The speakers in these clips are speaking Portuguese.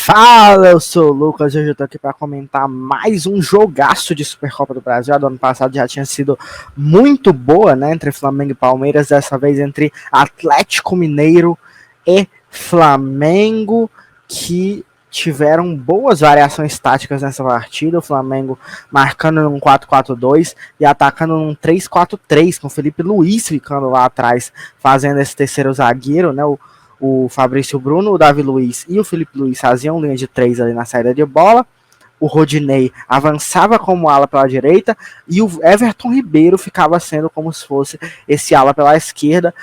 Fala, eu sou o Lucas e hoje eu tô aqui para comentar mais um jogaço de Supercopa do Brasil. A do ano passado já tinha sido muito boa, né? Entre Flamengo e Palmeiras, dessa vez entre Atlético Mineiro e Flamengo, que tiveram boas variações táticas nessa partida. O Flamengo marcando num 4-4-2 e atacando num 3-4-3, com o Felipe Luiz ficando lá atrás, fazendo esse terceiro zagueiro, né? O Fabrício Bruno, o Davi Luiz e o Felipe Luiz faziam linha de 3 ali na saída de bola. O Rodinei avançava como ala pela direita e o Everton Ribeiro ficava sendo como se fosse esse ala pela esquerda.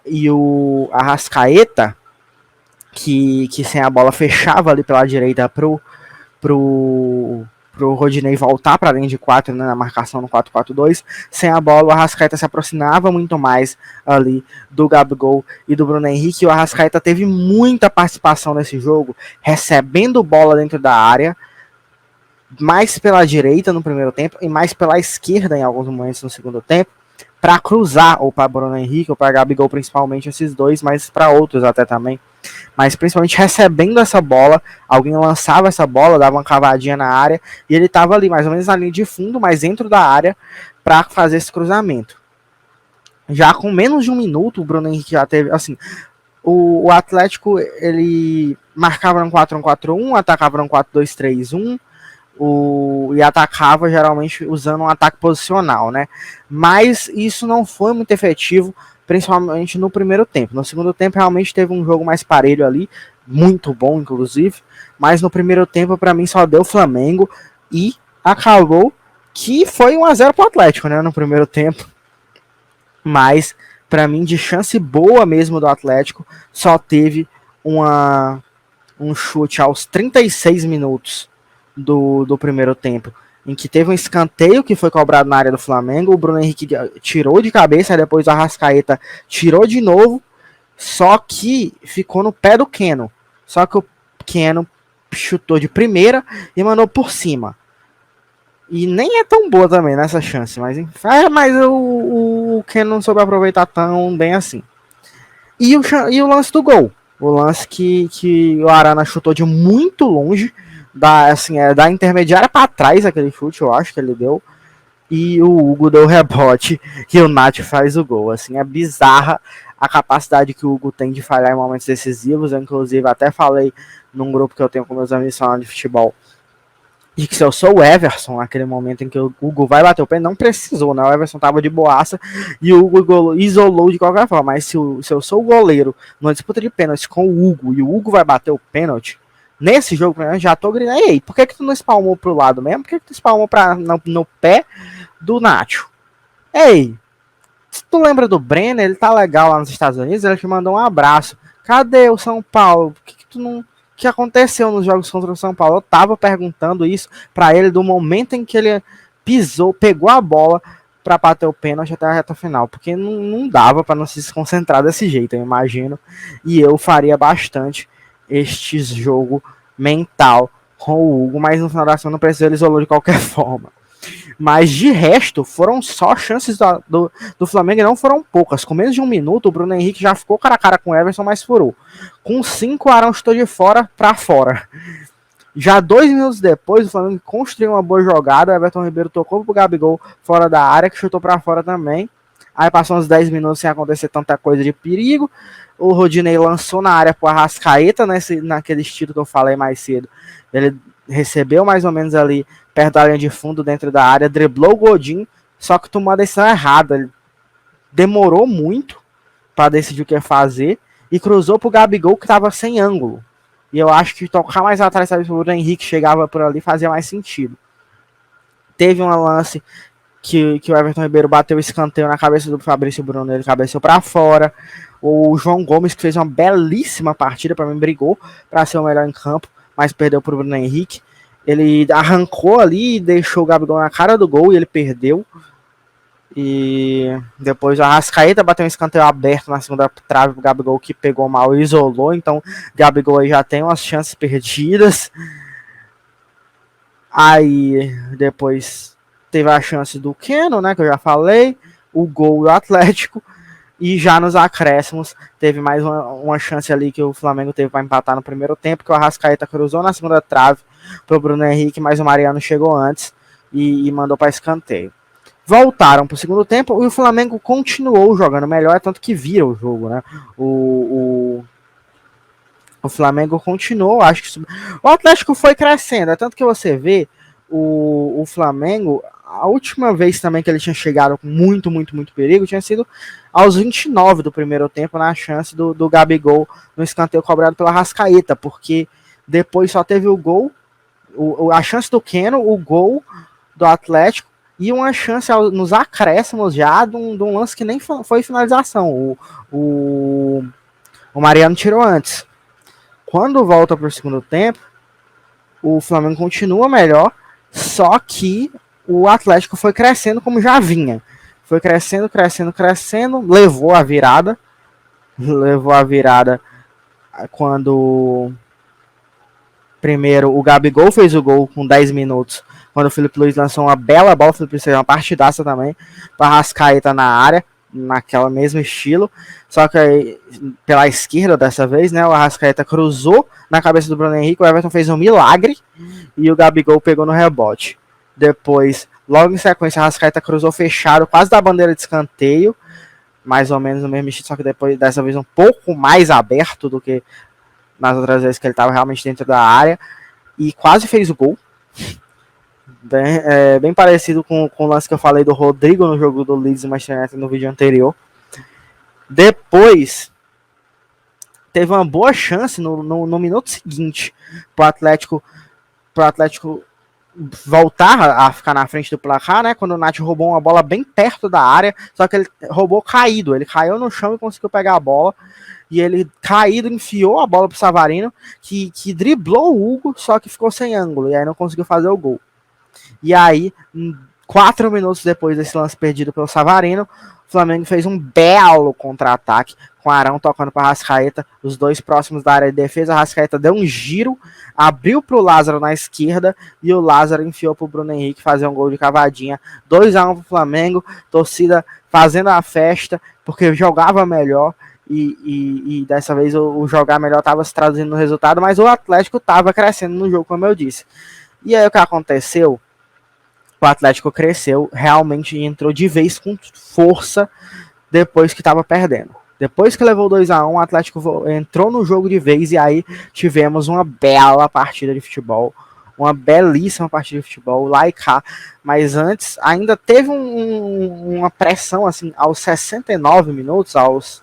E o Arrascaeta, que sem a bola fechava ali pela direita pro Rodinei voltar para a linha de 4, né, na marcação no 4-4-2. Sem a bola, o Arrascaeta se aproximava muito mais ali do Gabigol e do Bruno Henrique. E o Arrascaeta teve muita participação nesse jogo, recebendo bola dentro da área, mais pela direita no primeiro tempo e mais pela esquerda em alguns momentos no segundo tempo, para cruzar, ou para Bruno Henrique, ou para Gabigol, principalmente esses dois, mas para outros até também. Mas principalmente recebendo essa bola, alguém lançava essa bola, dava uma cavadinha na área, e ele estava ali mais ou menos na linha de fundo, mas dentro da área, para fazer esse cruzamento. Já com menos de um minuto, o Bruno Henrique já teve, assim, o Atlético, ele marcava no 4-1-4-1, atacava no 4-2-3-1, e atacava geralmente usando um ataque posicional, né? Mas isso não foi muito efetivo, principalmente no primeiro tempo. No segundo tempo realmente teve um jogo mais parelho ali, muito bom inclusive, mas no primeiro tempo para mim só deu Flamengo e acabou que foi 1-0 pro Atlético, né, no primeiro tempo. Mas para mim de chance boa mesmo do Atlético, só teve um chute aos 36 minutos do primeiro tempo, em que teve um escanteio que foi cobrado na área do Flamengo, o Bruno Henrique tirou de cabeça, depois o Arrascaeta tirou de novo, só que ficou no pé do Keno. Só que o Keno chutou de primeira e mandou por cima. E nem é tão boa também nessa chance, mas o Keno não soube aproveitar tão bem assim. E o lance do gol. O lance que o Arana chutou de muito longe, da intermediária para trás, aquele chute, eu acho que ele deu. E o Hugo deu o rebote e o Nath faz o gol. Assim, é bizarra a capacidade que o Hugo tem de falhar em momentos decisivos. Eu, inclusive, até falei num grupo que eu tenho com meus amigos falando de futebol, de que se eu sou o Everson, naquele momento em que o Hugo vai bater o pênalti, não precisou, né? O Everson tava de boaça e o Hugo isolou de qualquer forma. Mas se eu sou o goleiro numa disputa de pênalti com o Hugo e o Hugo vai bater o pênalti, nesse jogo, eu já tô gritando, ei, por que tu não espalmou pro lado mesmo? Por que tu espalmou no pé do Nacho? Ei, se tu lembra do Brenner, ele tá legal lá nos Estados Unidos, ele te mandou um abraço. Cadê o São Paulo? Por que tu não... O que aconteceu nos jogos contra o São Paulo? Eu tava perguntando isso para ele do momento em que ele pisou, pegou a bola para bater o pênalti até a reta final, porque não dava para não se concentrar desse jeito, eu imagino. E eu faria bastante este jogo mental com o Hugo, mas no final da semana não precisou, ele isolou de qualquer forma. Mas de resto, foram só chances do Flamengo e não foram poucas. Com menos de um minuto, o Bruno Henrique já ficou cara a cara com o Everson, mas furou. Com 5, o Arão chutou de fora para fora. Já 2 minutos depois, o Flamengo construiu uma boa jogada. O Everton Ribeiro tocou pro Gabigol fora da área, que chutou para fora também. Aí passou uns 10 minutos sem acontecer tanta coisa de perigo. O Rodinei lançou na área pro Arrascaeta, naquele estilo que eu falei mais cedo. Ele recebeu mais ou menos ali perto da linha de fundo, dentro da área, driblou o Godin, só que tomou a decisão errada. Ele demorou muito para decidir o que ia fazer e cruzou pro Gabigol, que estava sem ângulo. E eu acho que tocar mais atrás, sabe, o Henrique chegava por ali, fazia mais sentido. Teve um lance que o Everton Ribeiro bateu o escanteio na cabeça do Fabrício Bruno, ele cabeceou para fora. O João Gomes, que fez uma belíssima partida, para mim brigou para ser o melhor em campo, mas perdeu para o Bruno Henrique. Ele arrancou ali e deixou o Gabigol na cara do gol e ele perdeu. E depois o Arrascaeta bateu um escanteio aberto na segunda trave pro Gabigol, que pegou mal e isolou. Então o Gabigol aí já tem umas chances perdidas. Aí depois teve a chance do Keno, né, que eu já falei. O gol do Atlético. E já nos acréscimos, teve mais uma chance ali que o Flamengo teve para empatar no primeiro tempo, que o Arrascaeta cruzou na segunda trave pro Bruno Henrique, mas o Mariano chegou antes e mandou para escanteio. Voltaram pro segundo tempo e o Flamengo continuou jogando melhor, tanto que vira o jogo, né? O Flamengo continuou, acho que o Atlético foi crescendo, é tanto que você vê o Flamengo, a última vez também que ele tinha chegado com muito perigo tinha sido aos 29 do primeiro tempo, na chance do Gabigol no escanteio cobrado pela Arrascaeta, porque depois só teve o gol, a chance do Keno, o gol do Atlético e uma chance nos acréscimos já de um lance que nem foi finalização. O Mariano tirou antes. Quando volta para o segundo tempo, o Flamengo continua melhor, só que o Atlético foi crescendo como já vinha. Foi crescendo, levou a virada quando primeiro o Gabigol fez o gol com 10 minutos, quando o Felipe Luiz lançou uma bela bola, o Felipe Luiz fez uma partidaça também, para Arrascaeta na área, naquela mesmo estilo, só que aí, pela esquerda dessa vez, né, o Arrascaeta cruzou na cabeça do Bruno Henrique, o Everton fez um milagre e o Gabigol pegou no rebote. Depois, logo em sequência, a Arrascaeta cruzou fechado, quase da bandeira de escanteio, mais ou menos no mesmo estilo, só que depois, dessa vez, um pouco mais aberto do que nas outras vezes que ele estava realmente dentro da área, e quase fez o gol. Bem parecido com o lance que eu falei do Rodrigo no jogo do Leeds e Manchester United no vídeo anterior. Depois, teve uma boa chance no minuto seguinte para o Atlético voltar a ficar na frente do placar, né? Quando o Nath roubou uma bola bem perto da área, só que ele roubou caído. Ele caiu no chão e conseguiu pegar a bola. E ele, caído, enfiou a bola pro Savarino, que driblou o Hugo, só que ficou sem ângulo. E aí não conseguiu fazer o gol. E aí, 4 minutos depois desse lance perdido pelo Savarino, o Flamengo fez um belo contra-ataque, com o Arão tocando para Arrascaeta, os dois próximos da área de defesa. A Arrascaeta deu um giro, abriu para o Lázaro na esquerda, e o Lázaro enfiou para o Bruno Henrique fazer um gol de cavadinha. 2-1 para o Flamengo, torcida fazendo a festa, porque jogava melhor, e dessa vez o jogar melhor estava se traduzindo no resultado, mas o Atlético estava crescendo no jogo, como eu disse. E aí o que aconteceu? O Atlético cresceu, realmente entrou de vez com força depois que estava perdendo. Depois que levou 2-1, o Atlético entrou no jogo de vez e aí tivemos uma bela partida de futebol, uma belíssima partida de futebol, lá e cá. Mas antes, ainda teve uma pressão, assim, aos 69 minutos, aos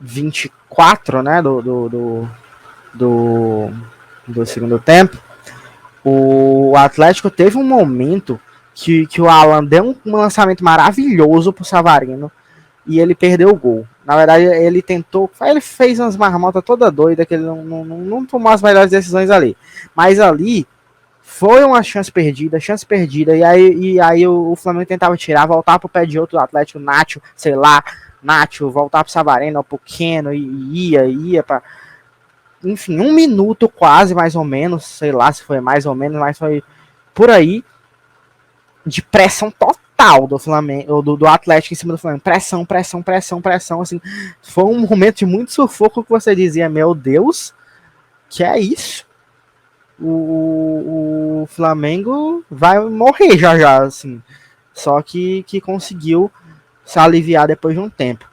24, né, do segundo tempo. O Atlético teve um momento que o Alan deu um lançamento maravilhoso pro Savarino e ele perdeu o gol. Na verdade, ele fez umas marmotas toda doida, que ele não tomou as melhores decisões ali. Mas ali foi uma chance perdida, e aí o Flamengo tentava tirar, voltar pro pé de outro do Atlético, Nacho, voltar pro Savarino, pro Keno, e ia pra... Enfim, 1 minuto quase, mais ou menos, sei lá se foi mais ou menos, mas foi por aí, de pressão total do Flamengo, do Atlético em cima do Flamengo. Pressão, assim. Foi um momento de muito sufoco que você dizia, meu Deus, que é isso? O Flamengo vai morrer já, assim. Só que conseguiu se aliviar depois de um tempo.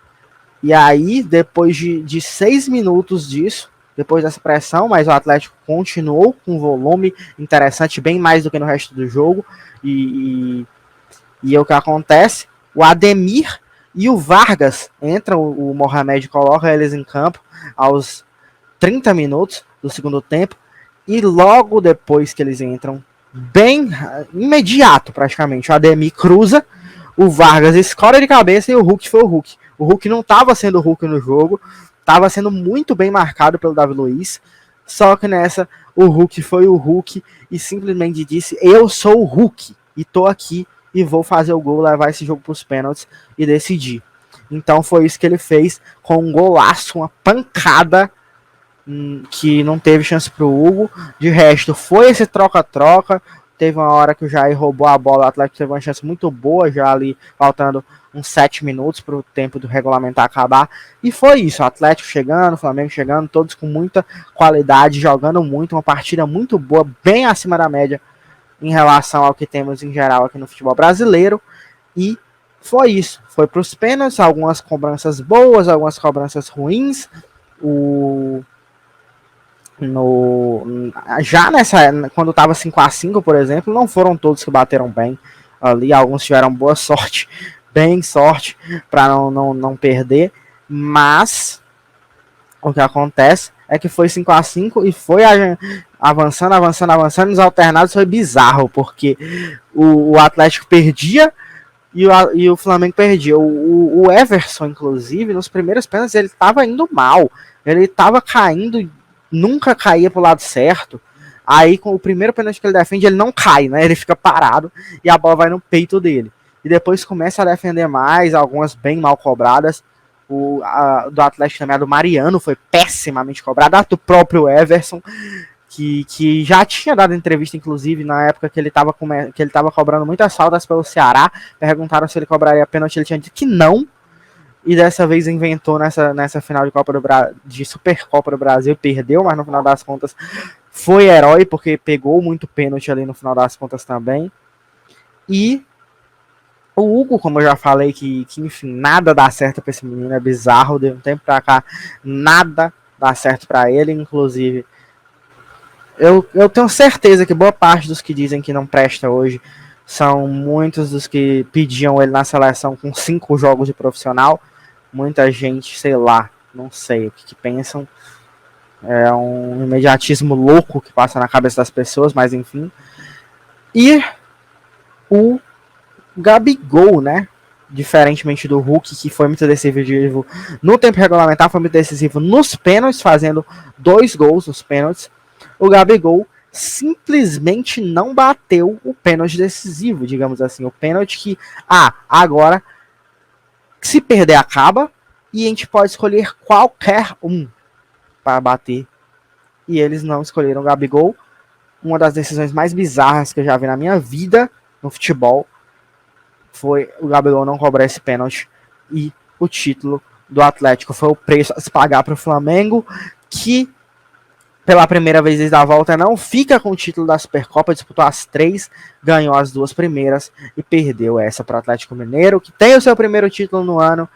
E aí, depois de 6 minutos disso, depois dessa pressão, mas o Atlético continuou com um volume interessante, bem mais do que no resto do jogo. E o que acontece? O Ademir e o Vargas entram, o Mohamed coloca eles em campo aos 30 minutos do segundo tempo. E logo depois que eles entram, bem imediato praticamente, o Ademir cruza, o Vargas escora de cabeça e o Hulk foi o Hulk. O Hulk não estava sendo o Hulk no jogo, estava sendo muito bem marcado pelo Davi Luiz, só que nessa o Hulk foi o Hulk e simplesmente disse, eu sou o Hulk e tô aqui e vou fazer o gol, levar esse jogo para os pênaltis e decidir. Então foi isso que ele fez, com um golaço, uma pancada, que não teve chance pro Hugo. De resto, foi esse troca-troca, Teve uma hora que o Jair roubou a bola, o Atlético teve uma chance muito boa já ali, faltando uns 7 minutos para o tempo do regulamentar acabar. E foi isso, o Atlético chegando, o Flamengo chegando, todos com muita qualidade, jogando muito, uma partida muito boa, bem acima da média em relação ao que temos em geral aqui no futebol brasileiro. E foi isso, foi para os pênaltis, algumas cobranças boas, algumas cobranças ruins. Já quando estava 5-5, por exemplo, não foram todos que bateram bem ali, alguns tiveram boa sorte, bem sorte para não perder, mas o que acontece é que foi 5-5 e foi avançando, nos alternados foi bizarro, porque o Atlético perdia e o Flamengo perdia. O Everson, inclusive, nos primeiros pênaltis, ele estava indo mal. Ele estava caindo, nunca caía pro lado certo. Aí, com o primeiro pênalti que ele defende, ele não cai, né? Ele fica parado e a bola vai no peito dele. E depois começa a defender mais, algumas bem mal cobradas. Do Atlético também, a do Mariano, foi pessimamente cobrada. A do próprio Everson, que já tinha dado entrevista, inclusive, na época que ele estava cobrando muitas faltas pelo Ceará. Perguntaram se ele cobraria pênalti, ele tinha dito que não. E dessa vez inventou nessa final de Supercopa do Brasil, perdeu, mas no final das contas foi herói, porque pegou muito pênalti ali no final das contas também. E o Hugo, como eu já falei, que enfim, nada dá certo pra esse menino, é bizarro, de um tempo pra cá, nada dá certo pra ele, inclusive. Eu tenho certeza que boa parte dos que dizem que não presta hoje são muitos dos que pediam ele na seleção com 5 jogos de profissional. Muita gente, sei lá, não sei o que pensam. É um imediatismo louco que passa na cabeça das pessoas, mas enfim. E o Gabigol, né? Diferentemente do Hulk, que foi muito decisivo no tempo regulamentar, foi muito decisivo nos pênaltis, fazendo 2 gols nos pênaltis. O Gabigol simplesmente não bateu o pênalti decisivo, digamos assim. O pênalti que, agora, se perder acaba, e a gente pode escolher qualquer um para bater. E eles não escolheram o Gabigol. Uma das decisões mais bizarras que eu já vi na minha vida no futebol foi o Gabigol não cobrar esse pênalti. E o título do Atlético foi o preço a se pagar para o Flamengo, que pela primeira vez desde a volta não fica com o título da Supercopa, disputou as 3, ganhou as 2 primeiras e perdeu essa para o Atlético Mineiro, que tem o seu primeiro título no ano.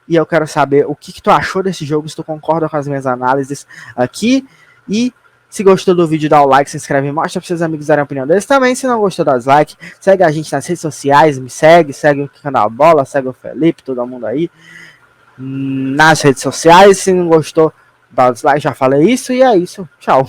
E eu quero saber o que tu achou desse jogo, se tu concorda com as minhas análises aqui. E se gostou do vídeo, dá o like, se inscreve e mostra para seus amigos darem a opinião deles também. Se não gostou, dá dislike. Segue a gente nas redes sociais, me segue o canal Bola, segue o Felipe, todo mundo aí nas redes sociais. Se não gostou, dá o dislike, já falei isso. E é isso, tchau.